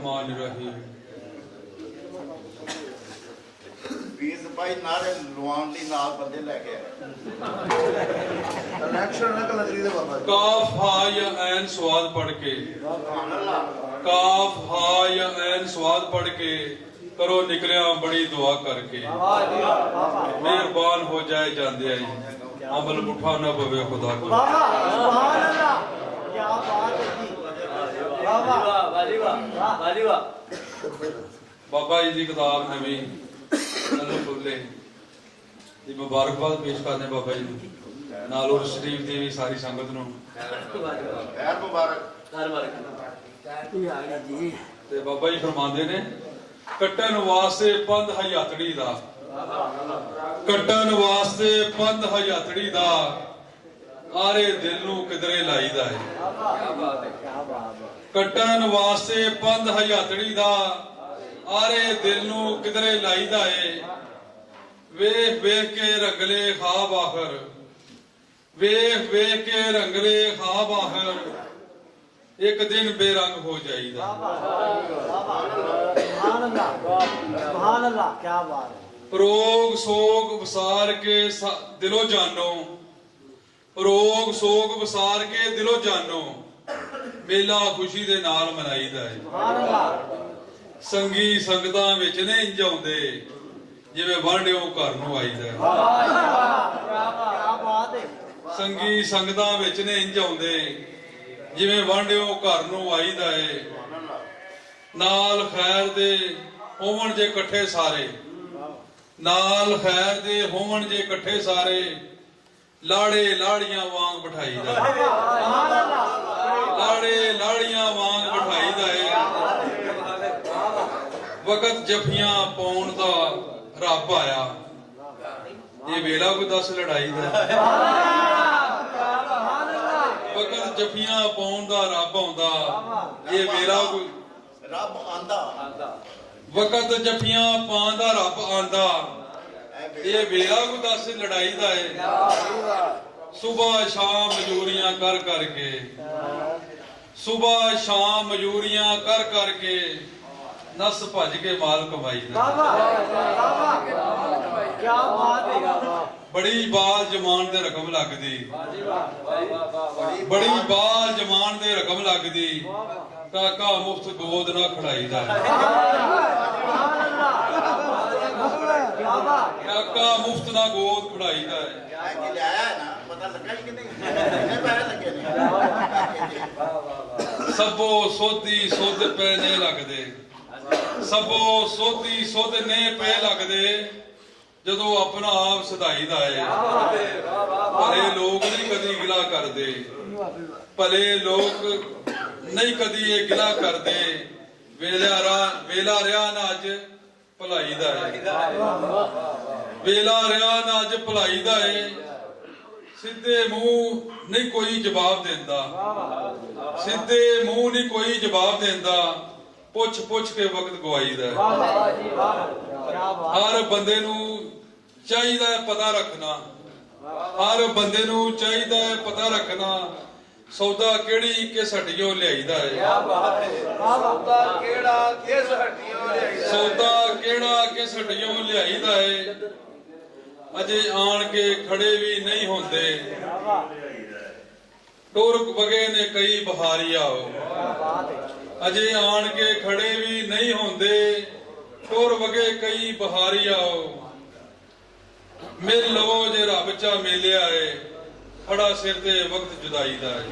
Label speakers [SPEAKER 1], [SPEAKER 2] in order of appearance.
[SPEAKER 1] रहमान रहीम।
[SPEAKER 2] बीस भाई नारे लवान दी नाल बंदे लेके
[SPEAKER 3] इलेक्शन ना कलंदरी दे बाबा
[SPEAKER 1] काफ हा या ऐन स्वाद पढ़ के, काफ हा या ऐन स्वाद पढ़ के करो निकलिया बड़ी दुआ करके। मेहरबान हो जाए जांदे आई अमल मुठा न पवे खुदा को। बाबा जी की किताब नवी खुले मुबारकबाद पेश करने बाबा जी नाल उर्स शरीफ दी भी सारी संगत नूं
[SPEAKER 2] खैर मुबारक
[SPEAKER 1] ते बाबा जी फरमांदे ने कट्टन वास्ते पंध हयातड़ी दा, कट्टन वास्ते पंध हयातड़ी दा आरे दिल नूं किधरे लाईदा है। कट्टन वास्ते पंध हयातड़ी दा आरे दिल नूं किधरे लाईदा है। वेख वेख के रंगले खाब आखर, वेख वेख के रंगले खाब आखर एक दिन बेरंग हो जाईदा। रोग सोग वसार के दिलो जानो, रोग सोग वसार के दिलो जानो मेला खुशी दे नाल मनाईदा है। संगी संगतां विच ने इंज आउंदे जिवें वांढिओ घर नूं आईदा है। संगी संगतां विच ने इंज आउंदे जिवें वांढिओ घर नूं आईदा है। नाल खैर दे होवण जे इकट्ठे सारे, नाल खैर दे होवण जे इकट्ठे सारे लाड़े लाड़ियां वांग बिठाईदा है। लाड़े लाड़ियां वांग बिठाईदा है। वक्त जफियां पाउण दा रब आया ये वेला कोई दस लड़ाई दा। वक्त जफियां पाउण दा रब आउंदा ये वेला कोई
[SPEAKER 2] रब आंदा।
[SPEAKER 1] वक्त जफियां पाउण दा रब आंदा ये वेला कोई दस लड़ाई दा है। सुबह शाम मजूरियां कर करके, सुबह शाम मजूरियां कर करके नस भज के माल कमाई दा। बड़ी बाल जमान दे रकम लगदी, बड़ी बाल जमान दे रकम लगदी काका मुफ्त गोद ना खड़ाईदा है। काका मुफ्त ना गोद खड़ाईदा है। सबो सोधी सुध पैने लगदे, सबो सोधी सुध ने पे लगदे जदों अपना आप सदाईदा है। भले लोग नहीं कदी गिला करदे, भले लोग नहीं कदी ये गिला करदे वेला रिहा ना अज भलाई दा है। वेला रिहा ना अज भलाई दा है। सीधे मुंह नहीं कोई जवाब देंदा, सीधे मुंह नहीं कोई जवाब देंदा पुछ पुछ के वक्त गवाईदा है। हर बंदे नूं चाहिदा पता रखना, हर बंदे नूं चाहिदा पता रखना सौदा केड़ी किस हड्डियों लियाईदा है। सौदा केड़ा किस हड्डियों लियाईदा है। अजे आन के खड़े भी नहीं होंदे टुर बगे ने कई बहारी आओ। अजे आन के खड़े भी नहीं होंदे टुर बगे कई बहारी आओ। मिल लो जे रब चा मिलिया है खड़ा सिर ते वक्त जुदाई दा है।